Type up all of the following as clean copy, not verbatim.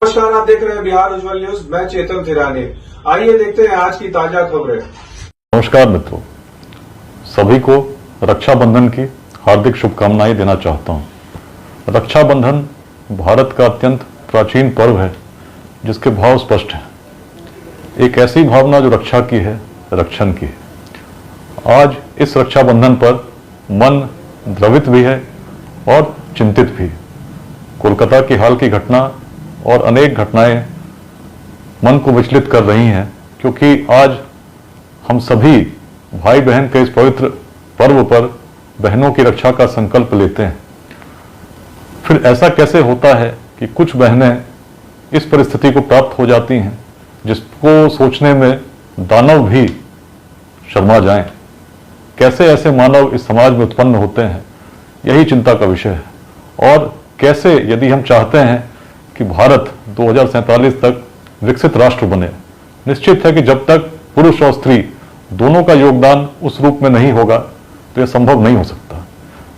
नमस्कार, आप देख रहे हैं बिहार उज्जवल न्यूज। मैं चेतन थिरानी। आइए देखते हैं आज की ताजा खबरें। नमस्कार मित्रों, सभी को रक्षाबंधन की हार्दिक शुभकामनाएं देना चाहता हूं। रक्षाबंधन भारत का अत्यंत प्राचीन पर्व है जिसके भाव स्पष्ट हैं। एक ऐसी भावना जो रक्षा की है, रक्षण की है। आज इस रक्षाबंधन पर मन द्रवित भी है और चिंतित भी। कोलकाता की हाल की घटना और अनेक घटनाएं मन को विचलित कर रही हैं, क्योंकि आज हम सभी भाई बहन के इस पवित्र पर्व पर बहनों की रक्षा का संकल्प लेते हैं। फिर ऐसा कैसे होता है कि कुछ बहनें इस परिस्थिति को प्राप्त हो जाती हैं जिसको सोचने में दानव भी शर्मा जाएं। कैसे ऐसे मानव इस समाज में उत्पन्न होते हैं, यही चिंता का विषय है। और कैसे यदि हम चाहते हैं कि भारत 2047 तक विकसित राष्ट्र बने, निश्चित है कि जब तक पुरुष और स्त्री दोनों का योगदान उस रूप में नहीं होगा तो यह संभव नहीं हो सकता।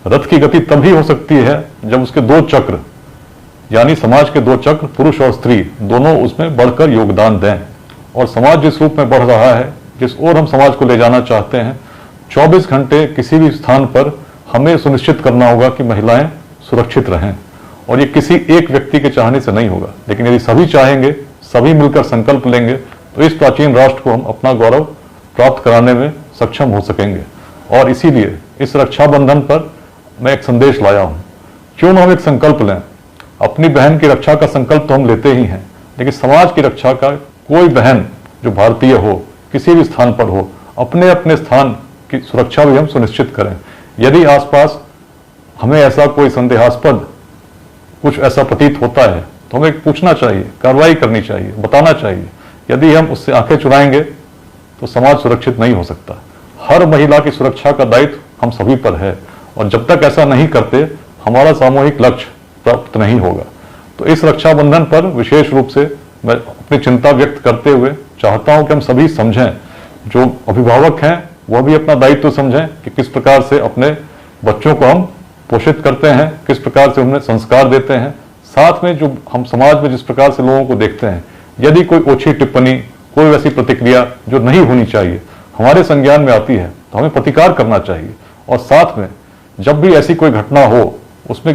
रथ की गति तभी हो सकती है जब उसके दो चक्र, यानी समाज के दो चक्र पुरुष और स्त्री दोनों उसमें बढ़कर योगदान दें। और समाज जिस रूप में बढ़ रहा है, जिस ओर हम समाज को ले जाना चाहते हैं, 24 घंटे किसी भी स्थान पर हमें सुनिश्चित करना होगा कि महिलाएं सुरक्षित रहें। और ये किसी एक व्यक्ति के चाहने से नहीं होगा, लेकिन यदि सभी चाहेंगे, सभी मिलकर संकल्प लेंगे, तो इस प्राचीन राष्ट्र को हम अपना गौरव प्राप्त कराने में सक्षम हो सकेंगे। और इसीलिए इस रक्षाबंधन पर मैं एक संदेश लाया हूं। क्यों न हम एक संकल्प लें। अपनी बहन की रक्षा का संकल्प तो हम लेते ही हैं, लेकिन समाज की रक्षा का, कोई बहन जो भारतीय हो, किसी भी स्थान पर हो, अपने अपने स्थान की सुरक्षा भी हम सुनिश्चित करें। यदि आसपास हमें ऐसा कोई संदेहास्पद कुछ ऐसा प्रतीत होता है तो हमें पूछना चाहिए, कार्रवाई करनी चाहिए, बताना चाहिए। यदि हम उससे आंखें चुराएंगे तो समाज सुरक्षित नहीं हो सकता। हर महिला की सुरक्षा का दायित्व हम सभी पर है, और जब तक ऐसा नहीं करते हमारा सामूहिक लक्ष्य प्राप्त नहीं होगा। तो इस रक्षाबंधन पर विशेष रूप से मैं अपनी चिंता व्यक्त करते हुए चाहता हूं कि हम सभी समझें, जो अभिभावक हैं वह भी अपना दायित्व समझें कि किस प्रकार से अपने बच्चों को हम पोषित करते हैं, किस प्रकार से उन्हें संस्कार देते हैं। साथ में जो हम समाज में जिस प्रकार से लोगों को देखते हैं, यदि कोई ओछी टिप्पणी, कोई वैसी प्रतिक्रिया जो नहीं होनी चाहिए हमारे संज्ञान में आती है तो हमें प्रतिकार करना चाहिए। और साथ में जब भी ऐसी कोई घटना हो, उसमें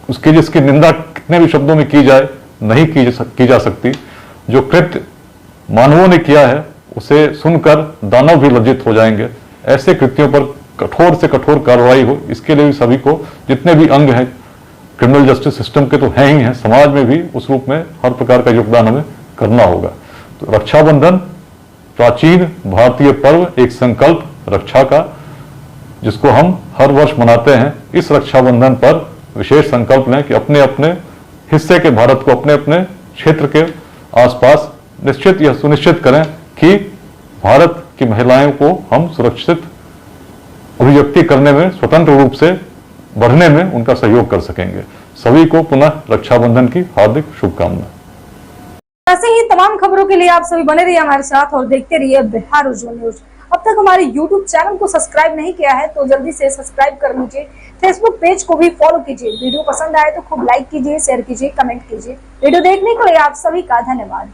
उसकी जिसकी निंदा कितने भी शब्दों में की जाए, नहीं की जा सकती। जो कृत्य मानवों ने किया है उसे सुनकर दानव भी लज्जित हो जाएंगे। ऐसे कृत्यों पर कठोर से कठोर कार्रवाई हो, इसके लिए भी सभी को, जितने भी अंग हैं क्रिमिनल जस्टिस सिस्टम के तो हैं ही हैं, समाज में भी उस रूप में हर प्रकार का योगदान हमें करना होगा। तो रक्षाबंधन प्राचीन भारतीय पर्व, एक संकल्प रक्षा का, जिसको हम हर वर्ष मनाते हैं। इस रक्षाबंधन पर विशेष संकल्प लें कि अपने अपने हिस्से के भारत को, अपने अपने क्षेत्र के आसपास निश्चित यह सुनिश्चित करें कि भारत की महिलाओं को हम सुरक्षित अभिव्यक्ति करने में, स्वतंत्र रूप से बढ़ने में उनका सहयोग कर सकेंगे। सभी को पुनः रक्षाबंधन की हार्दिक शुभकामनाएं। ऐसे ही तमाम खबरों के लिए आप सभी बने रहिए हमारे साथ और देखते रहिए बिहार उज्जवल न्यूज। अब तक हमारे YouTube चैनल को सब्सक्राइब नहीं किया है तो जल्दी से सब्सक्राइब कर लीजिए। फेसबुक पेज को भी फॉलो कीजिए। वीडियो पसंद आए तो खूब लाइक कीजिए, शेयर कीजिए, कमेंट कीजिए। वीडियो देखने के लिए आप सभी का धन्यवाद।